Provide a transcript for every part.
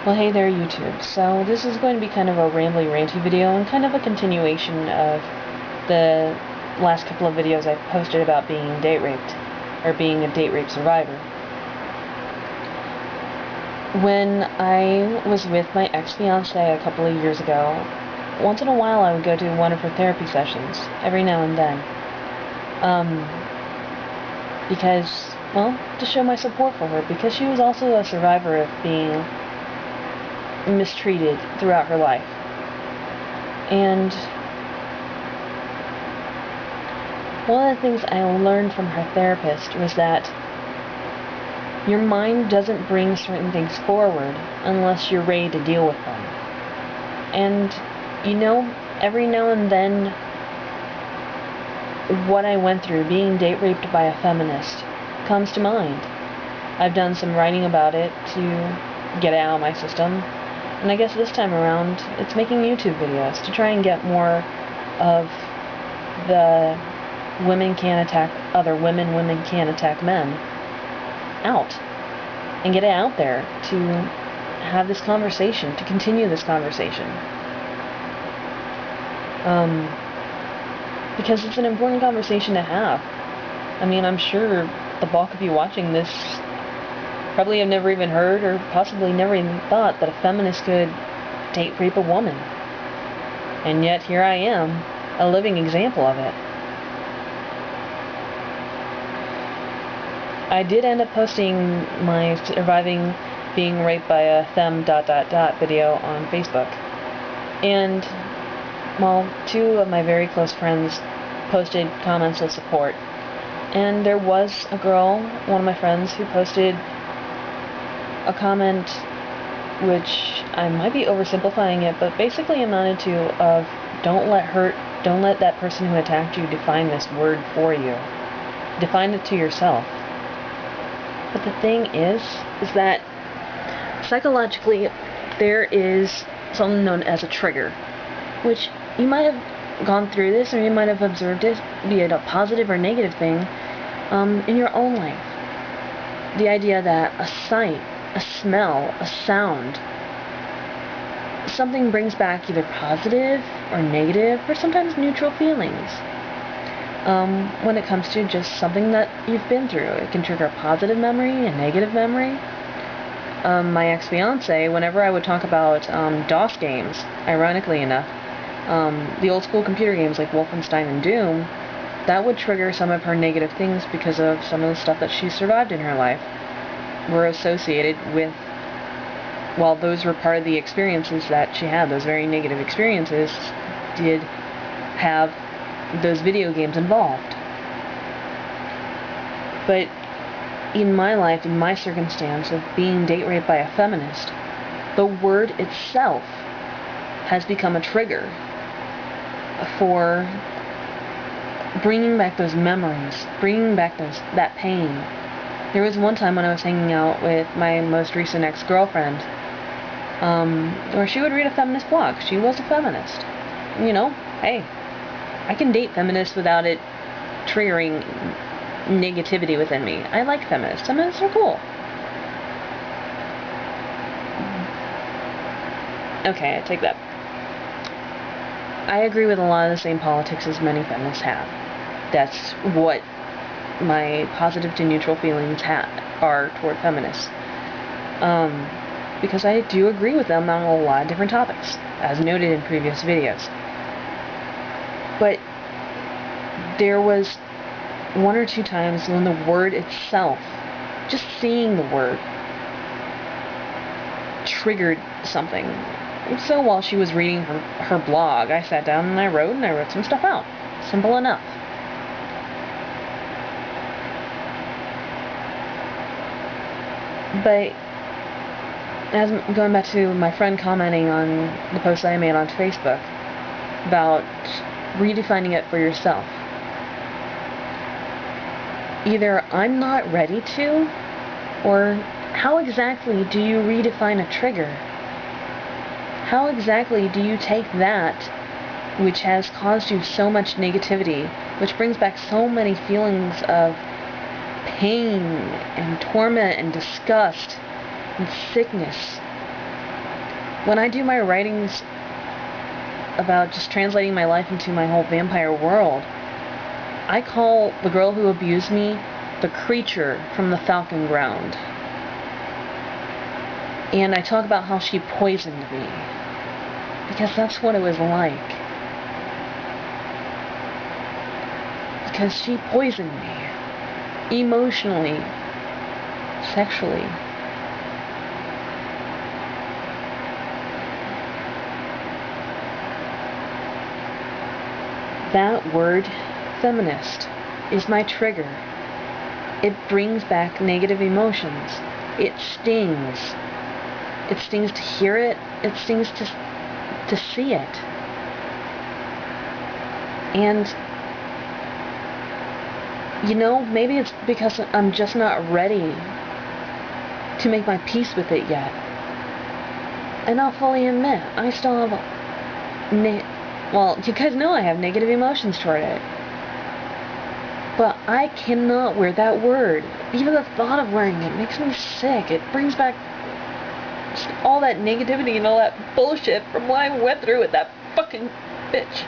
Well, hey there, YouTube. So this is going to be kind of a rambly, ranty video and kind of a continuation of the last couple of videos I've posted about being date raped, or being a date rape survivor. When I was with my ex-fiancée a couple of years ago, once in a while I would go to one of her therapy sessions, every now and then. Because, well, to show my support for her, because she was also a survivor of being mistreated throughout her life. And one of the things I learned from her therapist was that your mind doesn't bring certain things forward unless you're ready to deal with them. And, you know, every now and then, what I went through, being date raped by a feminist, comes to mind. I've done some writing about it to get it out of my system. And I guess this time around, it's making YouTube videos to try and get more of the women can't attack other women, women can't attack men out. And get it out there to have this conversation, to continue this conversation. Because it's an important conversation to have. I mean, I'm sure the bulk of you watching this probably have never even heard or possibly never even thought that a feminist could date rape a woman. And yet here I am, a living example of it. I did end up posting my surviving being raped by a femme ... video on Facebook. And, well, two of my very close friends posted comments of support. And there was a girl, one of my friends, who posted a comment which I might be oversimplifying it, but basically amounted to of don't let that person who attacked you define this word for you. Define it to yourself. But the thing is that psychologically there is something known as a trigger, which you might have gone through this, or you might have observed it, be it a positive or negative thing, in your own life. The idea that a sight, a smell, a sound, something brings back either positive or negative or sometimes neutral feelings. When it comes to just something that you've been through, it can trigger a positive memory, a negative memory. My ex-fiancé, whenever I would talk about DOS games, ironically enough, the old school computer games like Wolfenstein and Doom, that would trigger some of her negative things because of some of the stuff that she survived in her life were associated with, well, those were part of the experiences that she had. Those very negative experiences did have those video games involved. But in my life, in my circumstance of being date raped by a feminist, the word itself has become a trigger for bringing back those memories, bringing back that pain. There was one time when I was hanging out with my most recent ex-girlfriend, where she would read a feminist blog. She was a feminist. You know, hey, I can date feminists without it triggering negativity within me. I like feminists. Feminists are cool. Okay, I take that. I agree with a lot of the same politics as many feminists have. That's what my positive to neutral feelings are toward feminists. Because I do agree with them on a lot of different topics, as noted in previous videos. But there was one or two times when the word itself, just seeing the word, triggered something. So while she was reading her blog, I sat down and I wrote some stuff out. Simple enough. But as going back to my friend commenting on the post I made on Facebook about redefining it for yourself. Either I'm not ready to, or how exactly do you redefine a trigger? How exactly do you take that which has caused you so much negativity, which brings back so many feelings of pain and torment and disgust and sickness, when I do my writings about just translating my life into my whole vampire world, I call the girl who abused me the creature from the Falcon Ground. And I talk about how she poisoned me, because that's what it was like. Because she poisoned me, emotionally, sexually. That word, feminist, is my trigger. It brings back negative emotions. It stings. It stings to hear it. It stings to see it. And, you know, maybe it's because I'm just not ready to make my peace with it yet. And I'll fully admit, I still have well, you guys know I have negative emotions toward it. But I cannot wear that word. Even the thought of wearing it makes me sick. It brings back just all that negativity and all that bullshit from what I went through with that fucking bitch.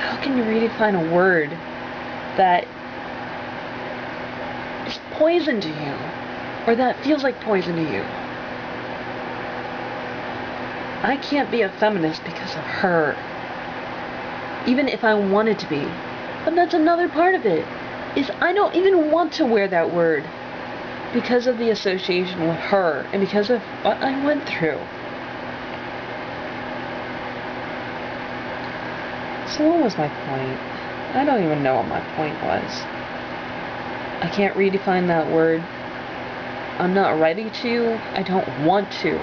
How can you redefine a word that is poison to you? Or that feels like poison to you? I can't be a feminist because of her. Even if I wanted to be. But that's another part of it. Is I don't even want to wear that word. Because of the association with her. And because of what I went through. So what was my point? I don't even know what my point was. I can't redefine that word. I'm not ready to. I don't want to.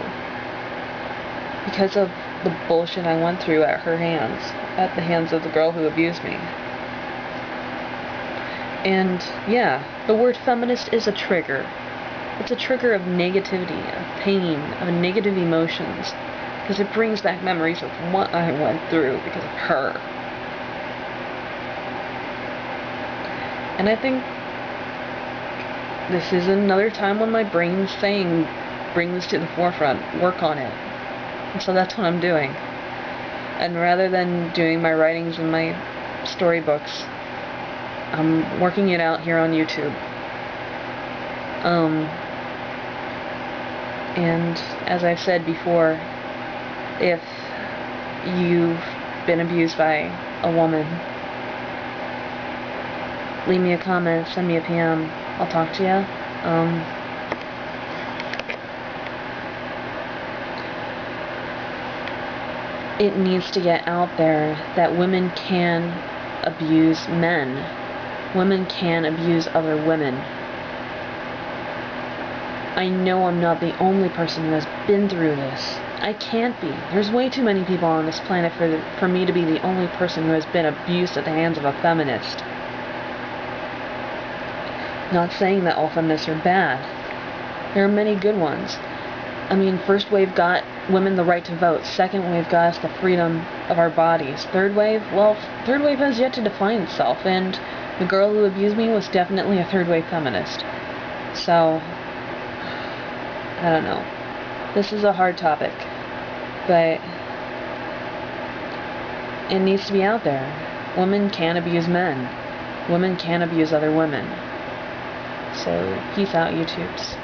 Because of the bullshit I went through at her hands. At the hands of the girl who abused me. And, yeah, the word feminist is a trigger. It's a trigger of negativity, of pain, of negative emotions. Because it brings back memories of what I went through because of her. And I think this is another time when my brain's saying, bring this to the forefront, work on it. And so that's what I'm doing. And rather than doing my writings and my storybooks, I'm working it out here on YouTube. And as I've said before, if you've been abused by a woman, leave me a comment, send me a PM. I'll talk to you. It needs to get out there that women can abuse men. Women can abuse other women. I know I'm not the only person who has been through this. I can't be. There's way too many people on this planet for me to be the only person who has been abused at the hands of a feminist. Not saying that all feminists are bad. There are many good ones. I mean, first wave got women the right to vote. Second wave got us the freedom of our bodies. Third wave, well, third wave has yet to define itself, and the girl who abused me was definitely a third wave feminist. So, I don't know. This is a hard topic, but it needs to be out there. Women can abuse men. Women can abuse other women. So, peace out, YouTubes.